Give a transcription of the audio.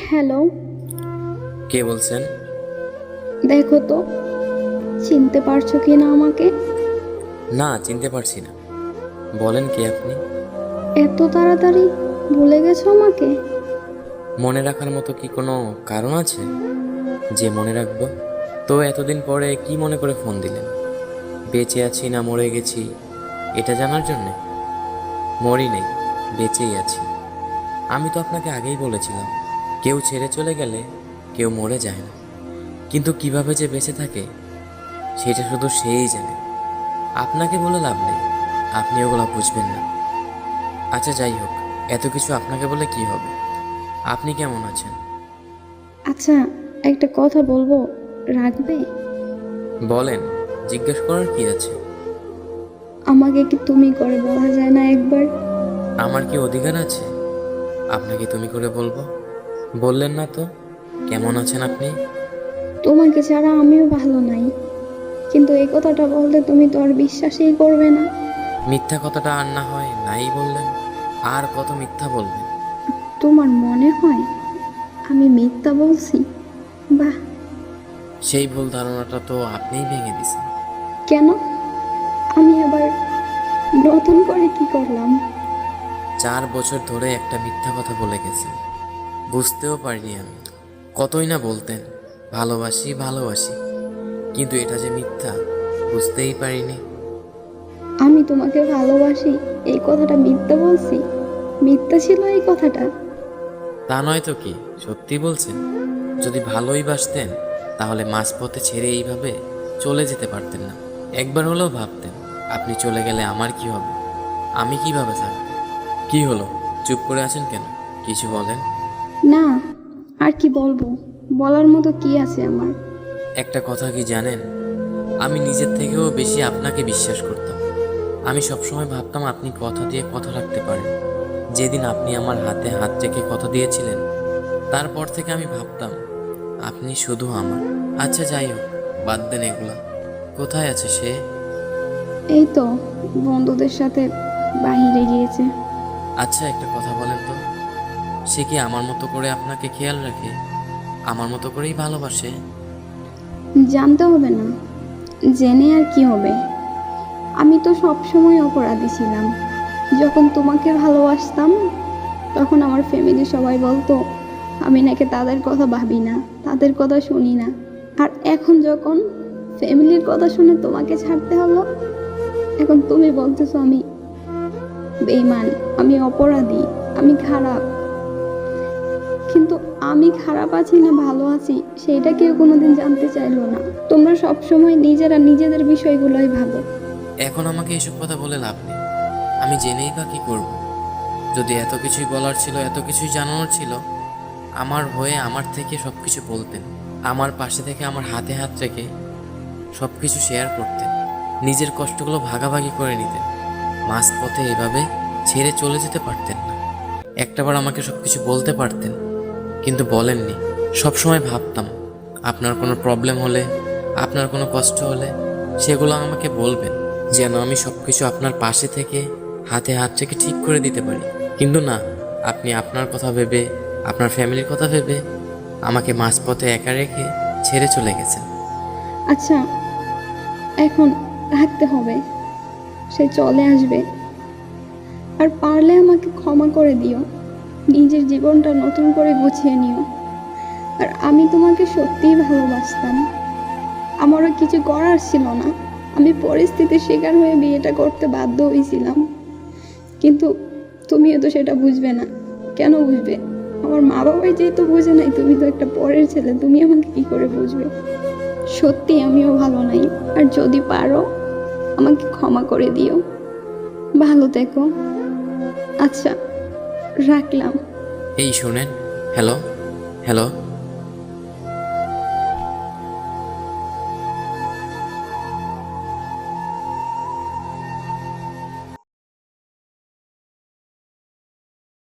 Hello. কে বলছেন? দেখো তো, চিনতে পারছো কি না আমাকে? না, চিনতে পারছি না। বলেন কে আপনি? এত তাড়াতাড়ি ভুলে গেছো আমাকে? মনে রাখার মতো কি কোনো কারণ আছে যে মনে রাখবো? তো এতদিন পরে কি মনে করে ফোন দিলেন? বেঁচে আছি না মরে গেছি এটা জানার জন্যে? মরি নেই, বেঁচেই আছি। আমি তো আপনাকে আগেই বলেছিলাম, কেউ ছেড়ে চলে গেলে কেউ মরে যায় না, কিন্তু কিভাবে যে বেঁচে থাকে সেটা শুধু সেই জানে। আপনাকে বলে লাভ নেই, আপনি ওগুলো বুঝবেন না। আচ্ছা যাই হোক, এত কিছু আপনাকে বলে কি হবে? আপনি কেমন আছেন? আচ্ছা, একটা কথা বলবো, রাখবে? বলেন, জিজ্ঞেস করার কি আছে? আমাকে কি তুমি করে বলা যায় না একবার? আমার কি অধিকার আছে আপনাকে তুমি করে বলবো? বললেন না তো, কেমন আছেন আপনি? তোমাকে ছাড়া আমিও ভালো নাই, কিন্তু এই কথাটা বললে তুমি তো আর বিশ্বাসই করবে না। মিথ্যা কথাটা আর না হয় নাই বললেন, আর কত মিথ্যা বলবেন? তোমার মনে হয় আমি মিথ্যা বলছি? বাহ। সেই ভুল ধারণাটা তো আপনিই ভেঙে দিছেন। কেন? আমি আবার নতুন করে কি করলাম? 4 বছর ধরে একটা মিথ্যা কথা বলে গেছেন, বুঝতেও পারিনি আমি। কতই না বলতেন ভালোবাসি ভালোবাসি, কিন্তু এটা যে মিথ্যা বুঝতেই পারিনি। আমি তোমাকে ভালোবাসি এই কথাটা মিথ্যা বলছি? মিথ্যা ছিল এই কথাটা? তা নয় তো কি, সত্যি বলছেন? যদি ভালোই বাসতেন তাহলে মাঝপথে ছেড়ে এইভাবে চলে যেতে পারতেন না। একবার হলেও ভাবতেন আপনি চলে গেলে আমার কি হবে, আমি কিভাবে থাকবো। কি হলো, চুপ করে আছেন কেন? কিছু বলেন। না, আর কি বলবো? বলার মতো কি আছে আমার? একটা কথা কি জানেন, আমি নিজের থেকেও বেশি আপনাকে বিশ্বাস করতাম। আমি সবসময় ভাবতাম আপনি কথা দিয়ে কথা রাখতে পারেন। যেদিন আপনি আমার হাতে হাত রেখে কথা দিয়েছিলেন, তারপর থেকে আমি ভাবতাম আপনি শুধু আমার। আচ্ছা যাই হোক, বাদ দেন এগুলা। কোথায় আছে সে? এই তো, বন্ধুদের সাথে বাহিরে গিয়েছে। আচ্ছা একটা কথা বলেন তো, সে কি আমার মতো করে আপনাকে খেয়াল রাখে, আমার মতো করেই ভালোবাসে? জানতে হবে না, জেনে আর কি হবে? আমি তো সব সময় অপরাধী ছিলাম। যখন তোমাকে ভালোবাসতাম তখন আমার ফ্যামিলি সবাই বলতো আমি নাকি তাদের কথা ভাবি না, তাদের কথা শুনি না। আর এখন যখন ফ্যামিলির কথা শুনে তোমাকে ছাড়তে হলো, এখন তুমি বলতেছো আমি বেঈমান, আমি অপরাধী, আমি খারাপ। কিন্তু আমি খারাপ আছি না ভালো আছি সেটা কেউ কোনোদিন জানতে চাইলো না। তোমরা সব সময় নিজেরা নিজেদের বিষয়গুলোই ভাবো। এখন আমাকে এসব কথা বলে লাভ নেই, আমি জেনেই বা কি করব? যদি এত কিছুই বলার ছিল, এত কিছুই জানানোর ছিল, আমার হয়ে আমার থেকে সব কিছু বলতেন, আমার পাশে থেকে আমার হাতে হাত রেখে সব কিছু শেয়ার করতেন, নিজের কষ্টগুলো ভাগাভাগি করে নিতেন। মাঝপথে এভাবে ছেড়ে চলে যেতে পারতেন না। একটাবার আমাকে সব কিছু বলতে পারতেন, কিন্তু বলেননি। সবসময় ভাবতাম আপনার কোনো প্রবলেম হলে, আপনার কোনো কষ্ট হলে সেগুলো আমাকে বলবেন, যেন আমি সব কিছু আপনার পাশে থেকে হাতে হাত রেখে ঠিক করে দিতে পারি। কিন্তু না, আপনি আপনার কথা ভেবে, আপনার ফ্যামিলির কথা ভেবে আমাকে মাঝপথে একা রেখে ছেড়ে চলে গেছেন। আচ্ছা, এখন রাখতে হবে, সে চলে আসবে। আর পারলে আমাকে ক্ষমা করে দিও, নিজের জীবনটা নতুন করে গুছিয়ে নিও। আর আমি তোমাকে সত্যিই ভালোবাসতাম, আমারও কিছু করার ছিল না। আমি পরিস্থিতির শিকার হয়ে বিয়েটা করতে বাধ্য হয়েছিলাম, কিন্তু তুমিও তো সেটা বুঝবে না। কেন বুঝবে? আমার মা বাবাই যেহেতু বুঝে নাই, তুমি তো একটা পরের ছেলে, তুমি আমাকে কি করে বুঝবে? সত্যি আমিও ভালো নাই। আর যদি পারো আমাকে ক্ষমা করে দিও। ভালো থেকো। আচ্ছা, রাখলাম। এই শোনেন, হ্যালো হ্যালো